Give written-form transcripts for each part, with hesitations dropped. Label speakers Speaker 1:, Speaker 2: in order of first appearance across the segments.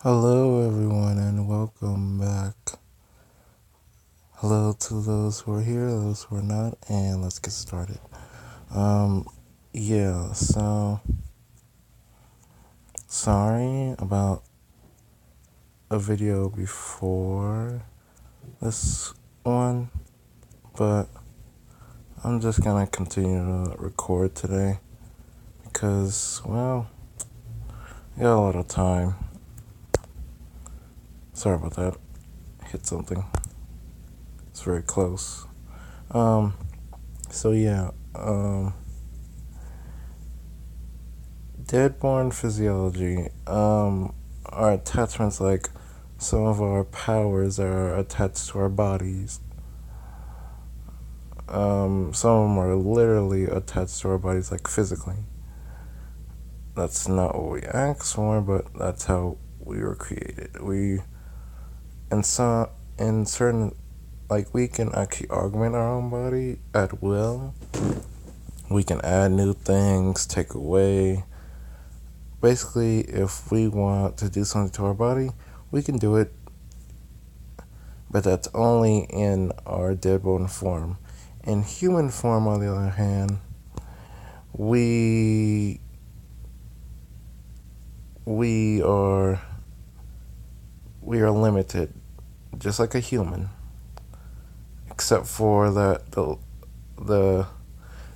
Speaker 1: Hello, everyone, and welcome back. Hello to those who are here, those who are not, and let's get started. Um, so sorry about a video before this one, but I'm just gonna continue to record today because, well, I got a lot of time. Sorry about that. Hit something. It's very close. Um, so yeah, Deadborn physiology. Our attachments, like some of our powers, are attached to our bodies. Some of them are literally attached to our bodies, like physically. That's not what we asked for, but that's how we were created. In certain, like, we can actually augment our own body at will. We can add new things, take away. Basically, if we want to do something to our body, we can do it, but that's only in our dead bone form. In human form, on the other hand, we we are we are limited, just like a human, except for that the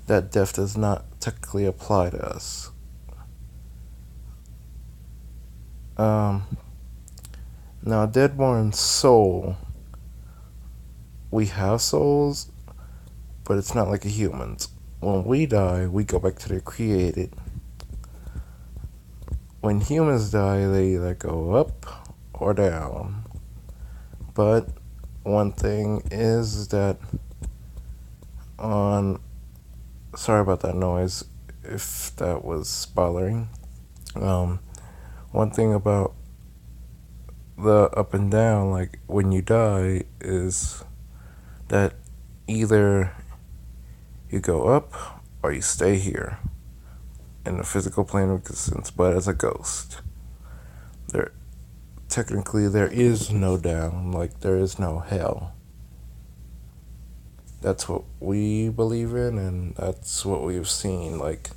Speaker 1: that death does not technically apply to us. Um, Now, deadborn soul, we have souls, but it's not like a human's. When we die, we go back to the created. When humans die, they either go up or down. But one thing is that on sorry about that noise if that was bothering. One thing about the up and down, like when you die, is that either you go up or you stay here in the physical plane of existence, but as a ghost. There technically there is no down, like there is no hell. That's what we believe in, and that's what we've seen. Like,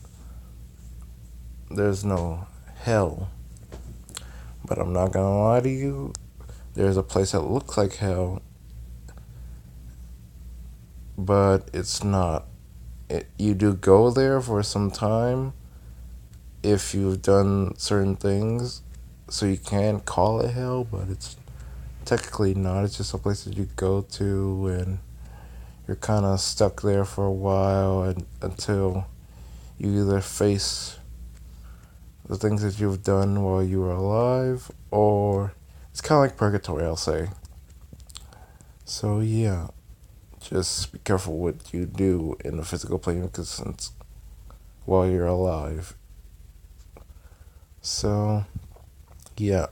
Speaker 1: there's no hell. But I'm not gonna lie to you, there's a place that looks like hell, but it's not. You do go there for some time if you've done certain things, so you can call it hell, but it's technically not. It's just a place that you go to, and you're kind of stuck there for a while until you either face the things that you've done while you were alive, or it's kind of like purgatory, I'll say. So yeah, just be careful what you do in the physical plane of existence while you're alive. So yeah,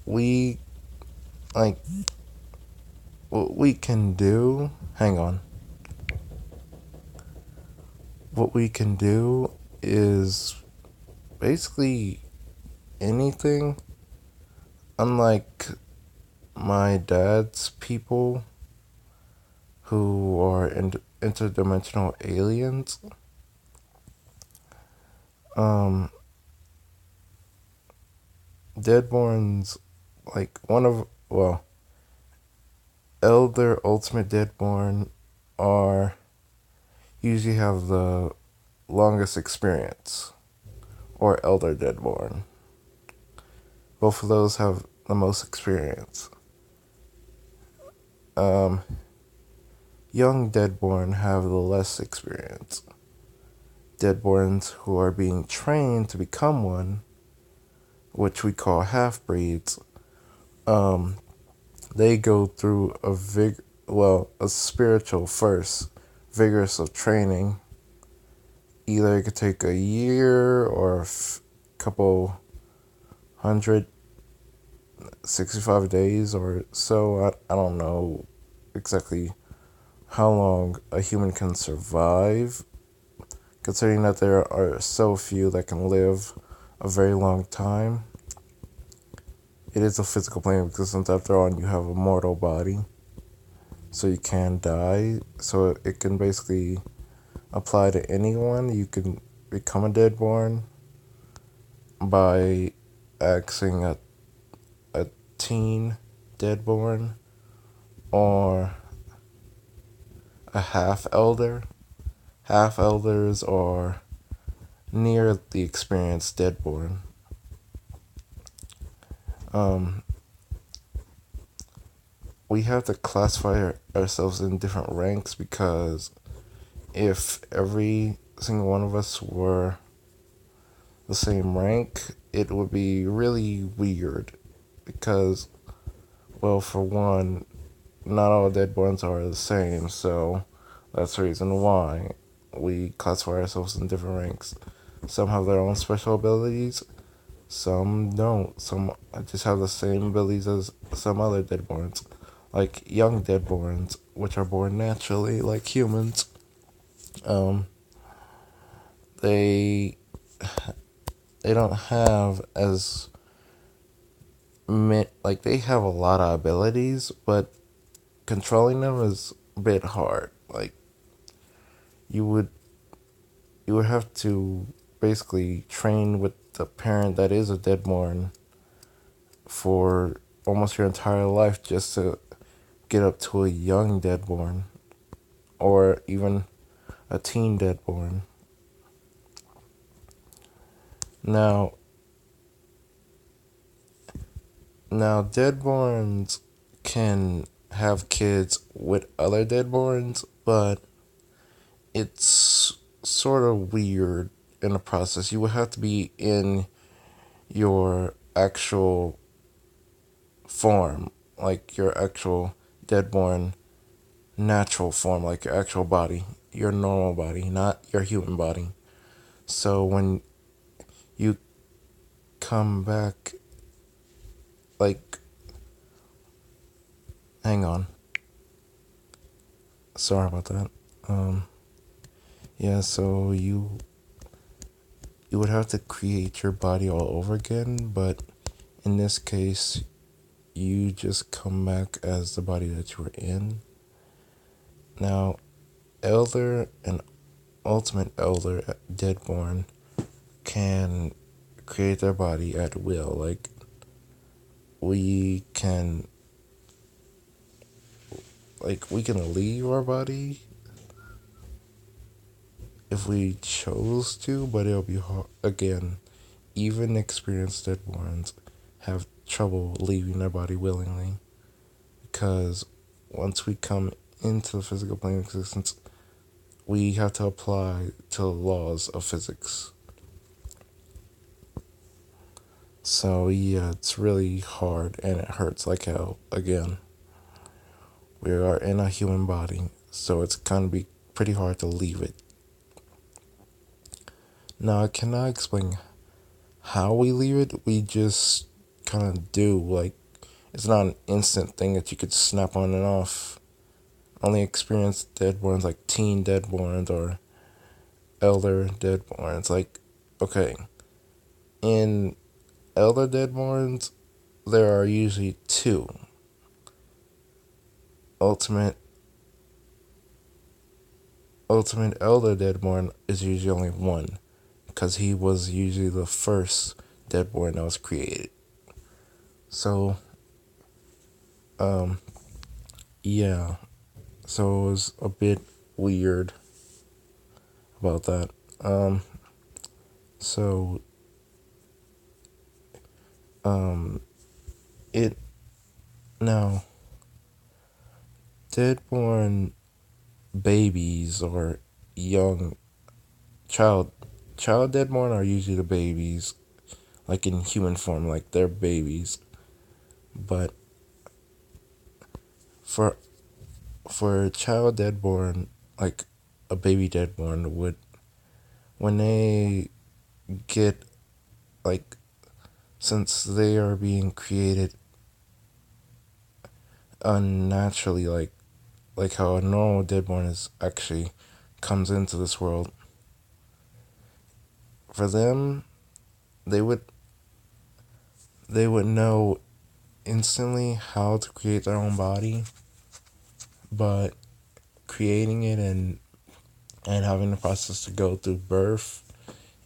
Speaker 1: we like what we can do. Hang on. What we can do is basically anything. Unlike my dad's people, who are interdimensional aliens, um, Deadborns, like Elder Ultimate Deadborn are usually have the longest experience, or Elder Deadborn. Both of those have the most experience. Um, Young Deadborn have the less experience. Deadborns who are being trained to become one, which we call half-breeds, they go through a spiritual first, vigorous of training. Either it could take a year or a couple 165 days or so. I don't know exactly how long a human can survive, considering that there are so few that can live a very long time. it is a physical plane because since after all you have a mortal body, so you can die. So it can basically apply to anyone. You can become a deadborn by axing a teen deadborn or a half elder. Half elders are near the experienced deadborn. Um, we have to classify ourselves in different ranks because if every single one of us were the same rank, it would be really weird because, well, for one, not all deadborns are the same, so that's the reason why we classify ourselves in different ranks. Some have their own special abilities, some don't. Some just have the same abilities as some other deadborns, like young deadborns, which are born naturally like humans. Um, they they don't have as like they have a lot of abilities, but controlling them is a bit hard. Like you would you would have to basically train with the parent that is a deadborn for almost your entire life just to get up to a young deadborn or even a teen deadborn. Now, now deadborns can have kids with other deadborns, but it's sort of weird in the process. You would have to be in your actual form, like your actual deadborn natural form, like your actual body, your normal body, not your human body. So when you come back, like, hang on, sorry about that. Um, yeah, so you would have to create your body all over again, but in this case, you just come back as the body that you were in. Now, Elder and Ultimate Elder Deadborn can create their body at will. Like, we can, we can leave our body if we chose to, but it'll be hard. Again, even experienced Deadborns have trouble leaving their body willingly because once we come into the physical plane of existence, we have to apply to the laws of physics. So yeah, it's really hard and it hurts like hell. Again, we are in a human body, so it's gonna be pretty hard to leave it. Now I cannot explain how we leave it. We just kind of do. Like, it's not an instant thing that you could snap on and off. Only experienced deadborns, like teen deadborns or elder deadborns. Like, okay, in elder deadborns, there are usually two. Ultimate Ultimate Elder Deadborn is usually only one, because he was usually the first Deadborn that was created. So, um, yeah, so it was a bit weird about that. Um, so, um, it now Deadborn babies or young child child Deadborn are usually the babies, like in human form, like they're babies. But for for a child deadborn, like a baby deadborn would, when they get, like, since they are being created unnaturally, like how a normal deadborn is actually comes into this world, for them, they would they would know instantly how to create their own body, but creating it and having the process to go through birth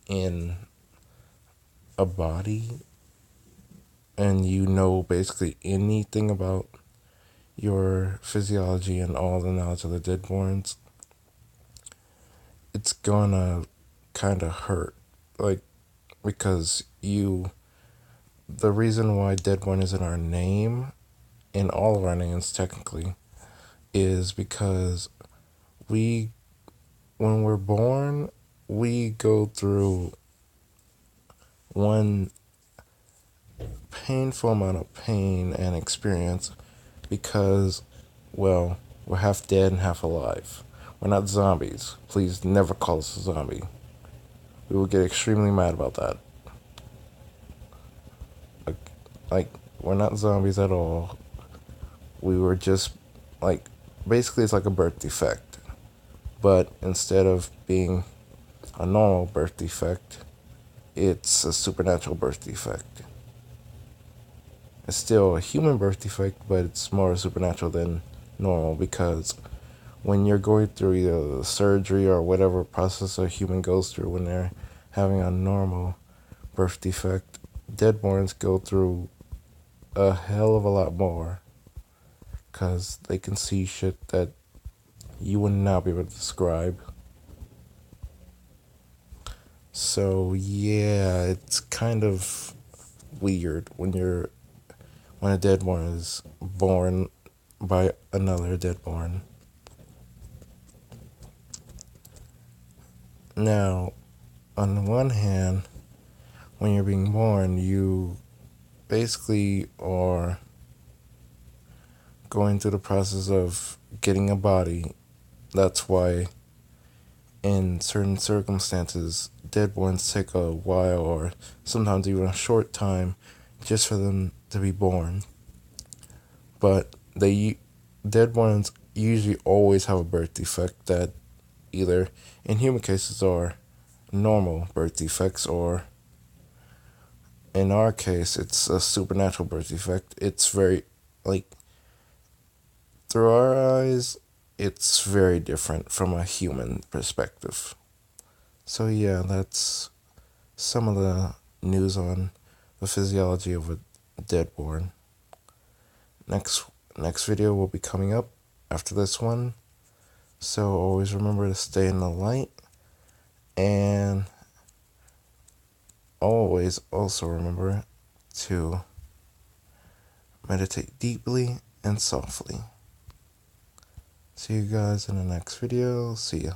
Speaker 1: in a body, and you know basically anything about your physiology and all the knowledge of the deadborns, it's gonna kind of hurt. Like, because the reason why deadborn is in our name, in all of our names technically, is because we, when we're born, we go through one painful amount of pain and experience because, well, we're half dead and half alive. We're not zombies. Please never call us a zombie. We will get extremely mad about that. Like, we're not zombies at all. We were just, like, basically it's like a birth defect. But instead of being a normal birth defect, it's a supernatural birth defect. It's still a human birth defect, but it's more supernatural than normal because when you're going through either the surgery or whatever process a human goes through when they're having a normal birth defect, deadborns go through a hell of a lot more because they can see shit that you would not be able to describe. So yeah, it's kind of weird when a deadborn is born by another deadborn. Now, on the one hand, when you're being born, you basically are going through the process of getting a body. That's why, in certain circumstances, deadborns take a while or sometimes even a short time just for them to be born. But deadborns usually always have a birth defect that either, in human cases, are normal birth defects, or in our case, it's a supernatural birth defect. It's very, like, through our eyes, it's very different from a human perspective. So yeah, that's some of the news on the physiology of a deadborn. Next next video will be coming up after this one. So always remember to stay in the light, and always also remember to meditate deeply and softly. See you guys in the next video. See ya.